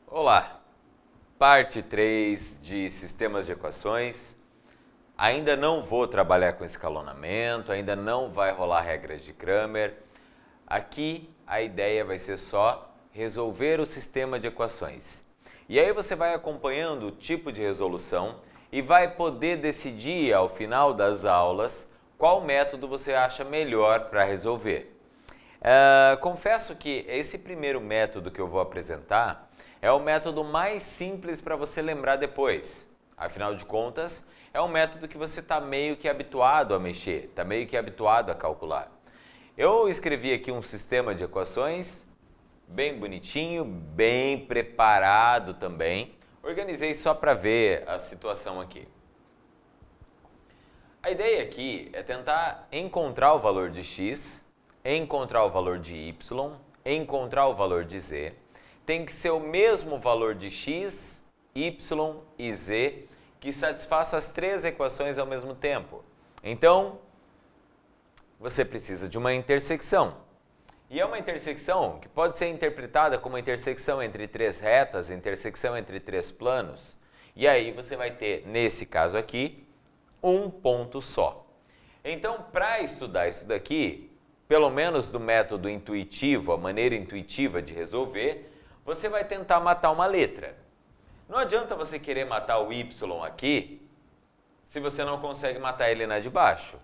Olá, parte 3 de sistemas de equações. Ainda não vou trabalhar com escalonamento, ainda não vai rolar regras de Cramer. Aqui a ideia vai ser só resolver o sistema de equações. E aí você vai acompanhando o tipo de resolução e vai poder decidir ao final das aulas qual método você acha melhor para resolver. Confesso que esse primeiro método que eu vou apresentar é o método mais simples para você lembrar depois. Afinal de contas, é um método que você está meio que habituado a mexer, está meio que habituado a calcular. Eu escrevi aqui um sistema de equações bem bonitinho, bem preparado também. Organizei só para ver a situação aqui. A ideia aqui é tentar encontrar o valor de x, encontrar o valor de y, encontrar o valor de z. Tem que ser o mesmo valor de x, y e z que satisfaça as três equações ao mesmo tempo. Então, você precisa de uma intersecção. E é uma intersecção que pode ser interpretada como uma intersecção entre três retas, intersecção entre três planos. E aí você vai ter, nesse caso aqui, um ponto só. Então, para estudar isso daqui, pelo menos do método intuitivo, a maneira intuitiva de resolver, você vai tentar matar uma letra. Não adianta você querer matar o y aqui, se você não consegue matar ele na de baixo.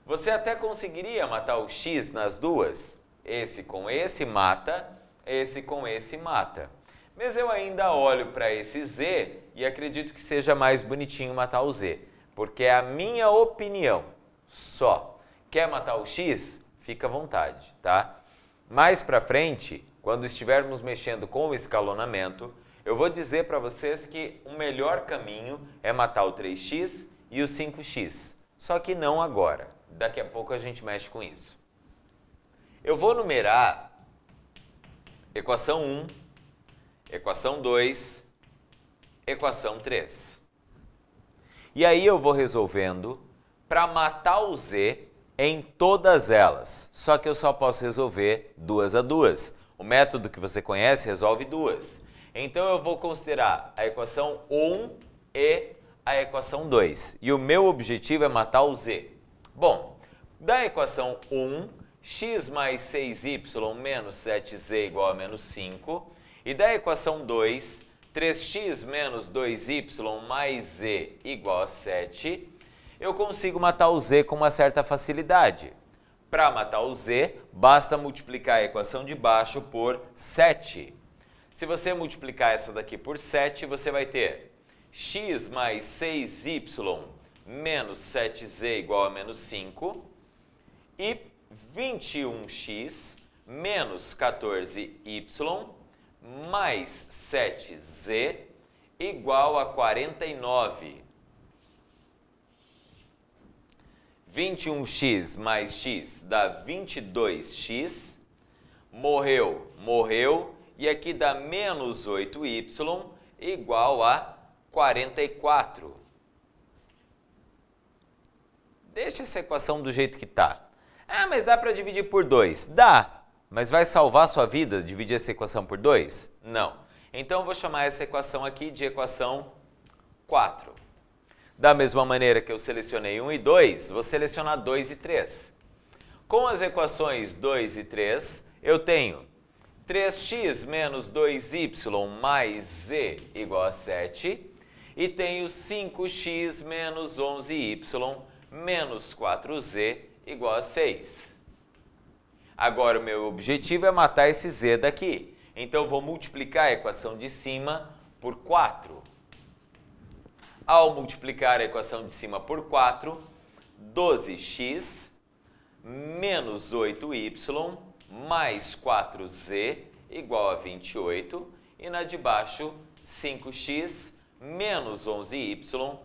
Você até conseguiria matar o x nas duas. Esse com esse mata, esse com esse mata. Mas eu ainda olho para esse z e acredito que seja mais bonitinho matar o z. Porque é a minha opinião só. Quer matar o x? Fica à vontade, tá? Mais para frente, quando estivermos mexendo com o escalonamento, eu vou dizer para vocês que o melhor caminho é matar o 3x e o 5x. Só que não agora. Daqui a pouco a gente mexe com isso. Eu vou numerar equação 1, equação 2, equação 3. E aí eu vou resolvendo para matar o z em todas elas. Só que eu só posso resolver duas a duas. O método que você conhece resolve duas. Então eu vou considerar a equação 1 e a equação 2. E o meu objetivo é matar o z. Bom, da equação 1, x mais 6y menos 7z igual a menos 5. E da equação 2, 3x menos 2y mais z igual a 7. Eu consigo matar o z com uma certa facilidade. Para matar o z, basta multiplicar a equação de baixo por 7. Se você multiplicar essa daqui por 7, você vai ter x mais 6y menos 7z igual a menos 5 e 21x menos 14y mais 7z igual a 49. 21x mais x dá 22x, morreu, e aqui dá menos 8y igual a 44. Deixa essa equação do jeito que está. Ah, mas dá para dividir por 2? Dá, mas vai salvar a sua vida dividir essa equação por 2? Não. Então eu vou chamar essa equação aqui de equação 4. Da mesma maneira que eu selecionei 1 e 2, vou selecionar 2 e 3. Com as equações 2 e 3, eu tenho 3x menos 2y mais z igual a 7 e tenho 5x menos 11y menos 4z igual a 6. Agora o meu objetivo é matar esse z daqui. Então eu vou multiplicar a equação de cima por 4. Ao multiplicar a equação de cima por 4, 12x menos 8y mais 4z igual a 28. E na de baixo, 5x menos 11y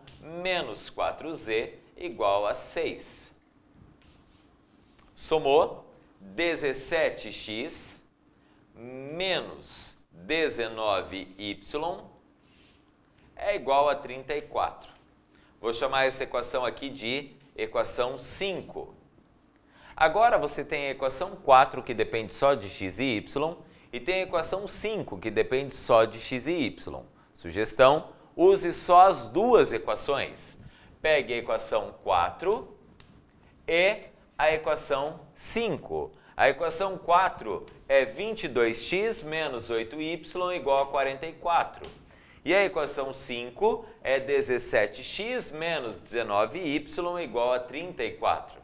menos 4z igual a 6. Somou 17x menos 19y é igual a 34. Vou chamar essa equação aqui de equação 5. Agora você tem a equação 4, que depende só de x e y, e tem a equação 5, que depende só de x e y. Sugestão, use só as duas equações. Pegue a equação 4 e a equação 5. A equação 4 é 22x menos 8y igual a 44. E a equação 5 é 17x menos 19y igual a 34.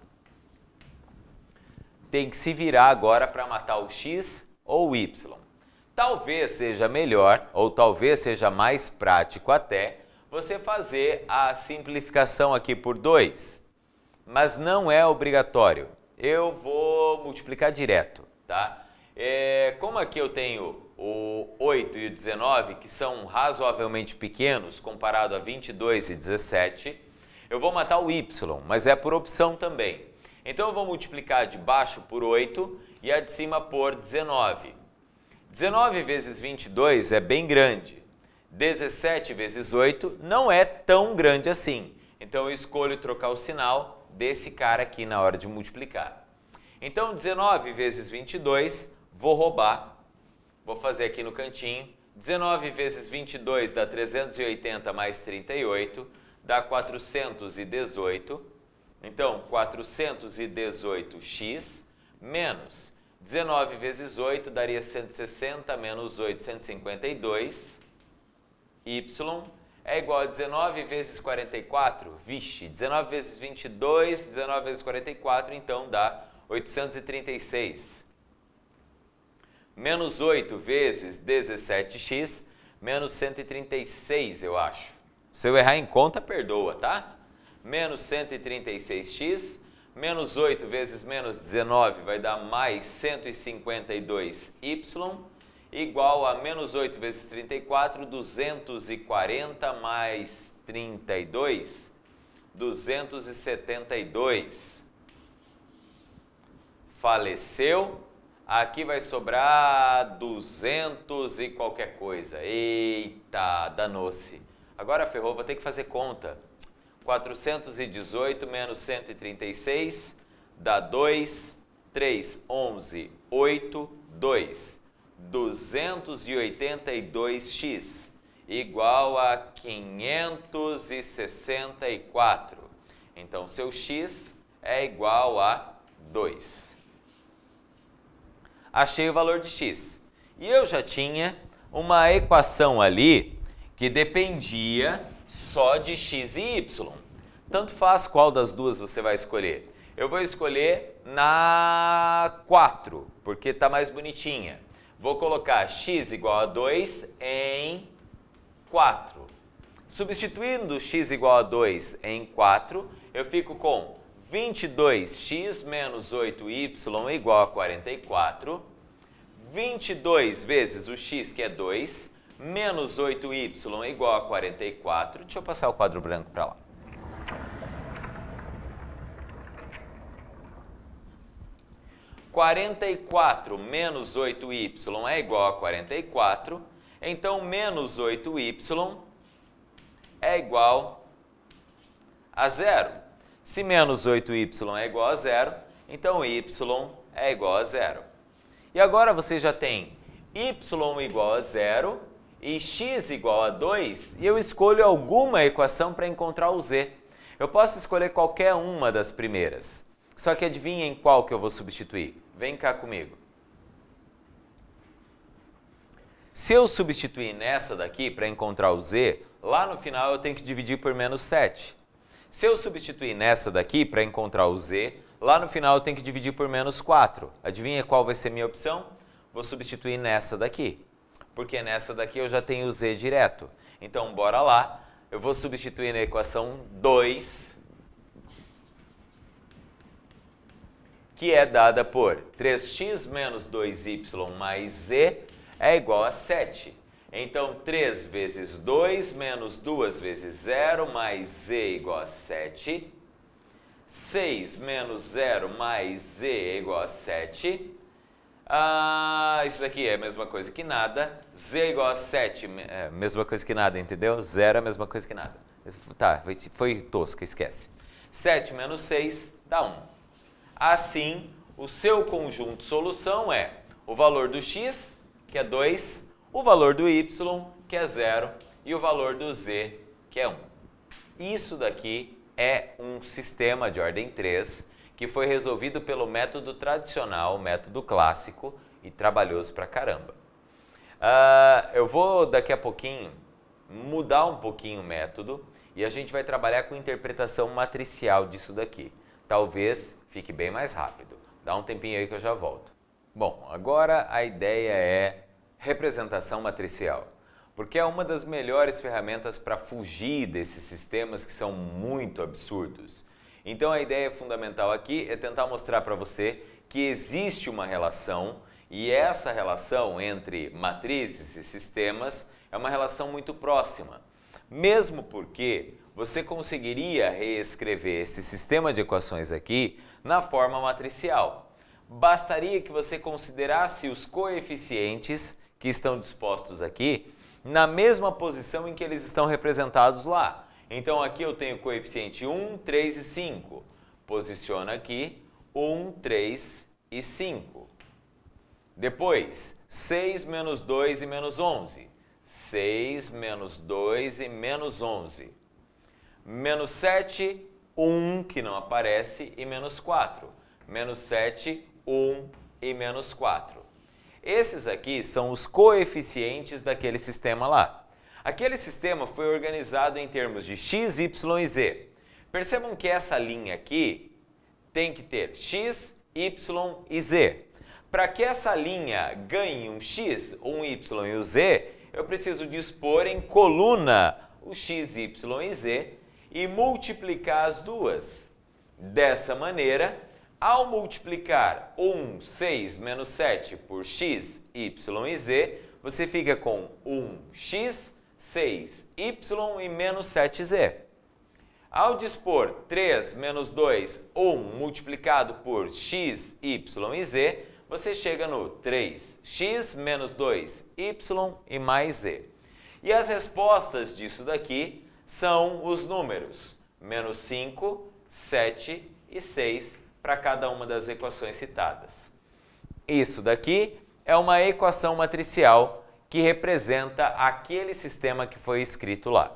Tem que se virar agora para matar o x ou o y. Talvez seja melhor, ou talvez seja mais prático até, você fazer a simplificação aqui por 2. Mas não é obrigatório. Eu vou multiplicar direto, tá? Como aqui eu tenho o 8 e o 19, que são razoavelmente pequenos comparado a 22 e 17, eu vou matar o y, mas é por opção também. Então eu vou multiplicar de baixo por 8 e a de cima por 19. 19 vezes 22 é bem grande. 17 vezes 8 não é tão grande assim. Então eu escolho trocar o sinal desse cara aqui na hora de multiplicar. Então 19 vezes 22, vou roubar. Vou fazer aqui no cantinho. 19 vezes 22 dá 380 mais 38, dá 418. Então 418x menos 19 vezes 8 daria 160 menos 8, 152. Y é igual a 19 vezes 44. Vixe, 19 vezes 22, 19 vezes 44, então dá 836. Menos 8 vezes 17x, menos 136, eu acho. Se eu errar em conta, perdoa, tá? Menos 136x, menos 8 vezes menos 19 vai dar mais 152y, igual a menos 8 vezes 34, 240 mais 32, 272. Faleceu. Aqui vai sobrar 200 e qualquer coisa. Eita, danou-se. Agora ferrou, vou ter que fazer conta. 418 menos 136 dá 2, 3, 11, 8, 2. 282x igual a 564. Então, seu x é igual a 2. Achei o valor de x. E eu já tinha uma equação ali que dependia só de x e y. Tanto faz qual das duas você vai escolher. Eu vou escolher na 4, porque está mais bonitinha. Vou colocar x igual a 2 em 4. Substituindo x igual a 2 em 4, eu fico com 22x menos 8y igual a 44. 22 vezes o x, que é 2, menos 8y igual a 44. Deixa eu passar o quadro branco para lá. – 44 menos 8y é igual a 44, então menos 8y é igual a 0. Se menos 8y é igual a 0, então y é igual a 0. E agora você já tem y igual a 0 e x igual a 2, e eu escolho alguma equação para encontrar o z. Eu posso escolher qualquer uma das primeiras, só que adivinhem qual que eu vou substituir. Vem cá comigo. Se eu substituir nessa daqui para encontrar o z, lá no final eu tenho que dividir por menos 7. Se eu substituir nessa daqui para encontrar o z, lá no final eu tenho que dividir por menos 4. Adivinha qual vai ser minha opção? Vou substituir nessa daqui, porque nessa daqui eu já tenho o z direto. Então, bora lá. Eu vou substituir na equação 2, que é dada por 3x menos 2y mais z é igual a 7. Então, 3 vezes 2 menos 2 vezes 0 mais z igual a 7. 6 menos 0 mais z é igual a 7. Isso daqui é a mesma coisa que nada. Z é igual a 7, é a mesma coisa que nada, entendeu? Zero é a mesma coisa que nada. Tá, foi tosca, esquece. 7 menos 6 dá 1. Assim, o seu conjunto solução é o valor do x, que é 2, o valor do y, que é 0, e o valor do z, que é 1. Isso daqui é um sistema de ordem 3 que foi resolvido pelo método tradicional, método clássico e trabalhoso pra caramba. Eu vou daqui a pouquinho mudar um pouquinho o método e a gente vai trabalhar com interpretação matricial disso daqui. Talvez fique bem mais rápido. Dá um tempinho aí que eu já volto. Bom, agora a ideia é representação matricial, porque é uma das melhores ferramentas para fugir desses sistemas que são muito absurdos. Então a ideia fundamental aqui é tentar mostrar para você que existe uma relação e essa relação entre matrizes e sistemas é uma relação muito próxima. Mesmo porque você conseguiria reescrever esse sistema de equações aqui na forma matricial. Bastaria que você considerasse os coeficientes que estão dispostos aqui na mesma posição em que eles estão representados lá. Então aqui eu tenho coeficiente 1, 3 e 5. Posiciona aqui 1, 3 e 5. Depois, 6 menos 2 e menos 11. 6 menos 2 e menos 11. Menos 7, 1, que não aparece, e menos 4. Menos 7, 1 e menos 4. Esses aqui são os coeficientes daquele sistema lá. Aquele sistema foi organizado em termos de x, y e z. Percebam que essa linha aqui tem que ter x, y e z. Para que essa linha ganhe um x, um y e um z, eu preciso dispor em coluna o x, y e z e multiplicar as duas. Dessa maneira, ao multiplicar 1, 6 menos 7 por x, y e z, você fica com 1x, 6y e menos 7z. Ao dispor 3 menos 2, 1 multiplicado por x, y e z, você chega no 3x menos 2y e mais z. E as respostas disso daqui são os números menos 5, 7 e 6 para cada uma das equações citadas. Isso daqui é uma equação matricial que representa aquele sistema que foi escrito lá.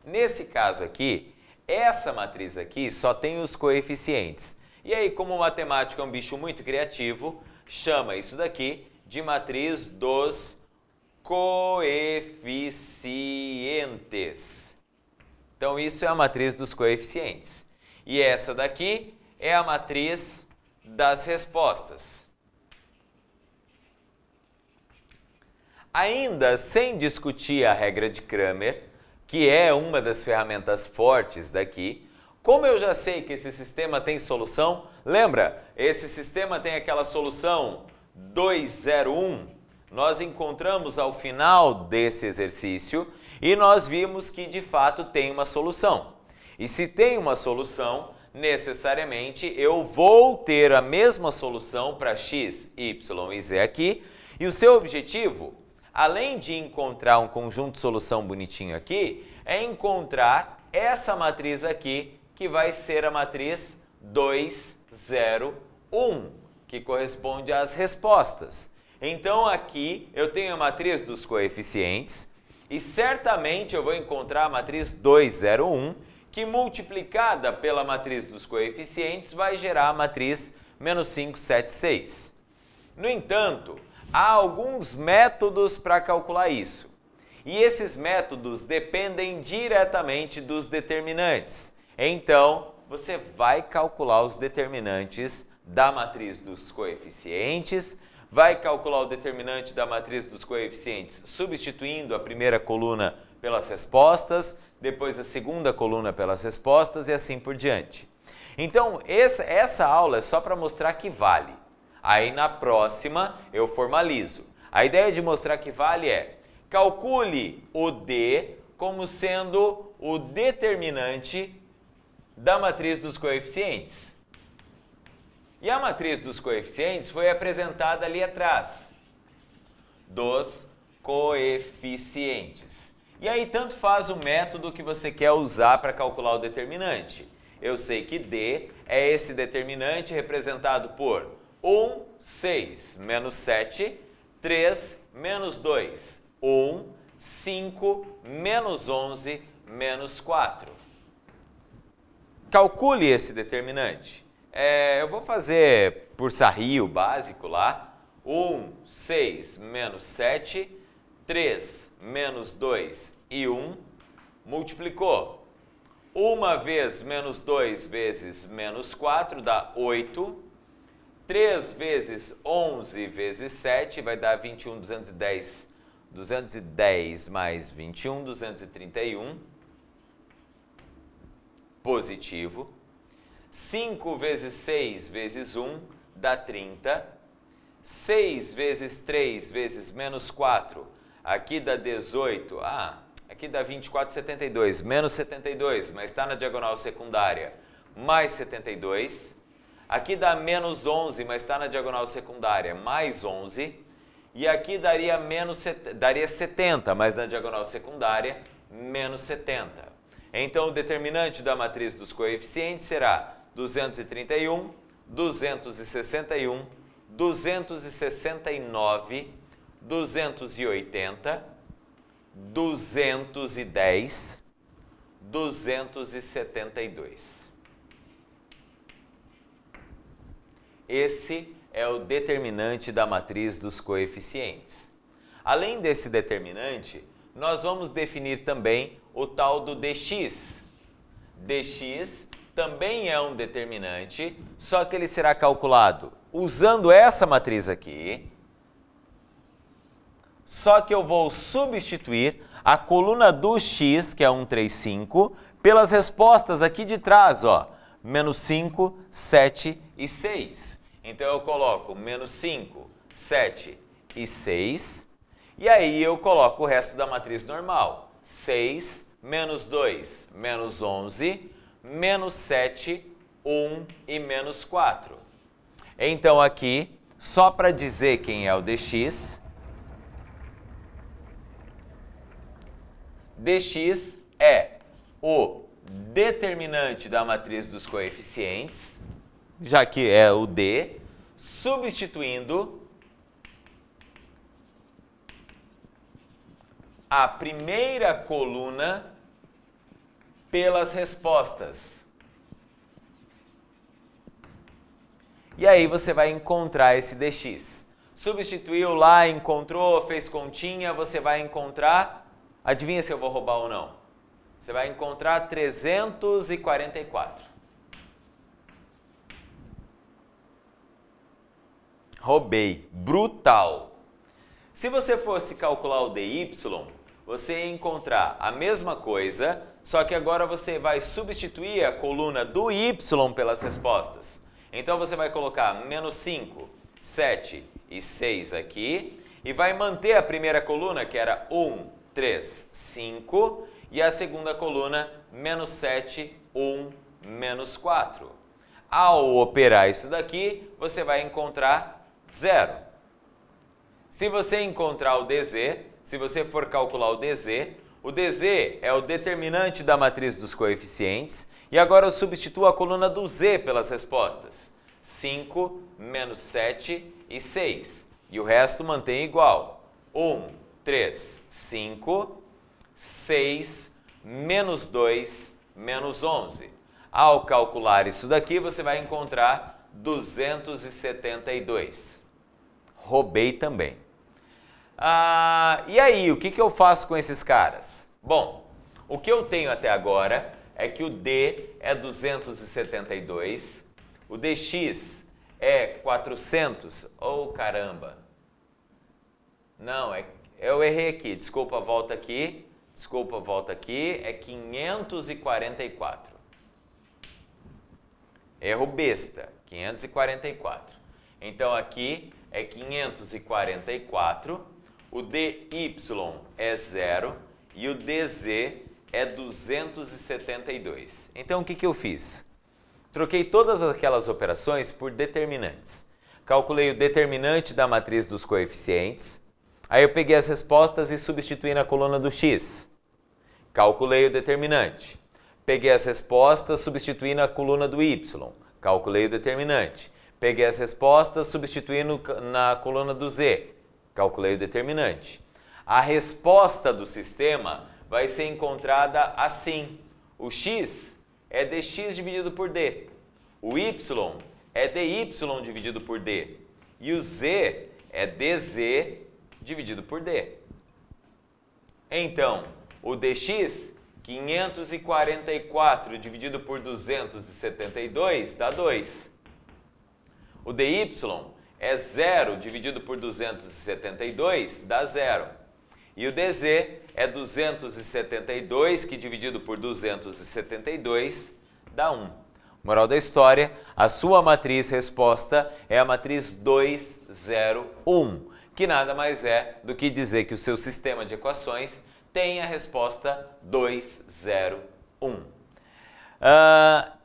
Nesse caso aqui, essa matriz aqui só tem os coeficientes. E aí, como o matemático é um bicho muito criativo, chama isso daqui de matriz dos coeficientes. Então, isso é a matriz dos coeficientes. E essa daqui é a matriz das respostas. Ainda sem discutir a regra de Cramer, que é uma das ferramentas fortes daqui, como eu já sei que esse sistema tem solução, lembra? Esse sistema tem aquela solução 201, nós encontramos ao final desse exercício e nós vimos que de fato tem uma solução. E se tem uma solução, necessariamente eu vou ter a mesma solução para x, y e z aqui, e o seu objetivo, além de encontrar um conjunto de solução bonitinho aqui, é encontrar essa matriz aqui, que vai ser a matriz 2, 0, 1, que corresponde às respostas. Então aqui eu tenho a matriz dos coeficientes e certamente eu vou encontrar a matriz 2, 0, 1, que multiplicada pela matriz dos coeficientes vai gerar a matriz menos 5, 7, 6. No entanto, há alguns métodos para calcular isso. E esses métodos dependem diretamente dos determinantes. Então, você vai calcular os determinantes da matriz dos coeficientes, vai calcular o determinante da matriz dos coeficientes substituindo a primeira coluna pelas respostas, depois a segunda coluna pelas respostas e assim por diante. Então, essa aula é só para mostrar que vale. Aí na próxima eu formalizo. A ideia de mostrar que vale é: calcule o D como sendo o determinante da matriz dos coeficientes. E a matriz dos coeficientes foi apresentada ali atrás, dos coeficientes. E aí tanto faz o método que você quer usar para calcular o determinante. Eu sei que D é esse determinante representado por 1, 6, menos 7, 3, menos 2, 1, 5, menos 11, menos 4. Calcule esse determinante. Eu vou fazer por sarrio básico lá. 1, 6, menos 7, 3, menos 2 e 1. Multiplicou. 1 vezes menos 2 vezes menos 4 dá 8. 3 vezes 11 vezes 7 vai dar 21, 210. 210 mais 21, 231. Positivo. 5 vezes 6 vezes 1 dá 30. 6 vezes 3 vezes menos 4, aqui dá 18. Aqui dá 24, 72. Menos 72, mas está na diagonal secundária, mais 72. Aqui dá menos 11, mas está na diagonal secundária, mais 11. E aqui daria 70, mas na diagonal secundária, menos 70. Então, o determinante da matriz dos coeficientes será 231, 261, 269, 280, 210, 272. Esse é o determinante da matriz dos coeficientes. Além desse determinante, nós vamos definir também o tal do dx. dx também é um determinante, só que ele será calculado usando essa matriz aqui. Só que eu vou substituir a coluna do x, que é 135, pelas respostas aqui de trás, ó, menos 5, 7 e 6. Então eu coloco menos 5, 7 e 6, e aí eu coloco o resto da matriz normal. 6, menos 2, menos 11, menos 7, 1 e menos 4. Então aqui, só para dizer quem é o dx, dx é o determinante da matriz dos coeficientes, já que é o D, substituindo a primeira coluna pelas respostas. E aí você vai encontrar esse dx. Substituiu lá, encontrou, fez continha, você vai encontrar, adivinha se eu vou roubar ou não? Você vai encontrar 344. Roubei. Brutal. Se você fosse calcular o dy, você ia encontrar a mesma coisa, só que agora você vai substituir a coluna do y pelas respostas. Então você vai colocar menos 5, 7 e 6 aqui, e vai manter a primeira coluna, que era 1, 3, 5, e a segunda coluna, menos 7, 1, menos 4. Ao operar isso daqui, você vai encontrar 0. Se você encontrar o dz, se você for calcular o dz é o determinante da matriz dos coeficientes, e agora eu substituo a coluna do z pelas respostas. 5, menos 7 e 6. E o resto mantém igual. 1, 3, 5, 6, menos 2, menos 11. Ao calcular isso daqui, você vai encontrar 272. Roubei também. E aí, o que eu faço com esses caras? Bom, o que eu tenho até agora é que o D é 272, o DX é 400, caramba. Não, eu errei aqui, desculpa, volta aqui, é 544. Erro besta, 544. Então aqui é 544, o dy é 0 e o dz é 272. Então o que eu fiz? troquei todas aquelas operações por determinantes. Calculei o determinante da matriz dos coeficientes, aí eu peguei as respostas e substituí na coluna do x. Calculei o determinante. Peguei as respostas, substituí na coluna do y. Calculei o determinante. Peguei as respostas, substituí na coluna do z. Calculei o determinante. A resposta do sistema vai ser encontrada assim. O x é dx dividido por d. O y é dy dividido por d. E o z é dz dividido por d. Então, o dx, 544 dividido por 272 dá 2. O dy é 0 dividido por 272 dá 0. E o dz é 272 que dividido por 272 dá 1. Moral da história, a sua matriz resposta é a matriz 2, 0, 1, que nada mais é do que dizer que o seu sistema de equações tem a resposta 2, 0, 1.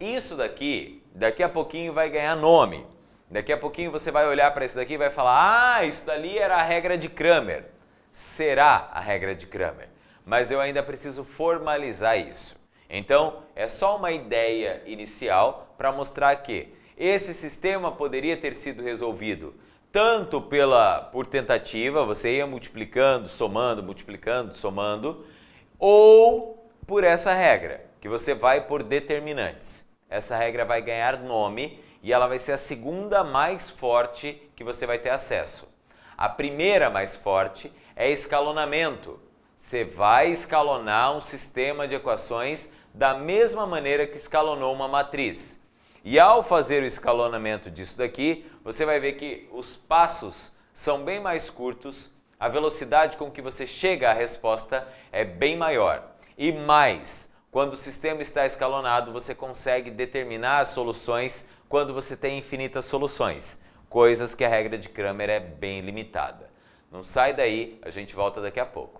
Isso daqui a pouquinho vai ganhar nome. Daqui a pouquinho você vai olhar para isso daqui e vai falar: ah, isso dali era a regra de Cramer. Será a regra de Cramer, mas eu ainda preciso formalizar isso. Então, é só uma ideia inicial para mostrar que esse sistema poderia ter sido resolvido tanto por tentativa, você ia multiplicando, somando, ou por essa regra, que você vai por determinantes. Essa regra vai ganhar nome e ela vai ser a segunda mais forte que você vai ter acesso. A primeira mais forte é escalonamento. Você vai escalonar um sistema de equações da mesma maneira que escalonou uma matriz. E ao fazer o escalonamento disso daqui, você vai ver que os passos são bem mais curtos, a velocidade com que você chega à resposta é bem maior. E mais, quando o sistema está escalonado, você consegue determinar as soluções quando você tem infinitas soluções, coisas que a regra de Cramer é bem limitada. Não sai daí, a gente volta daqui a pouco.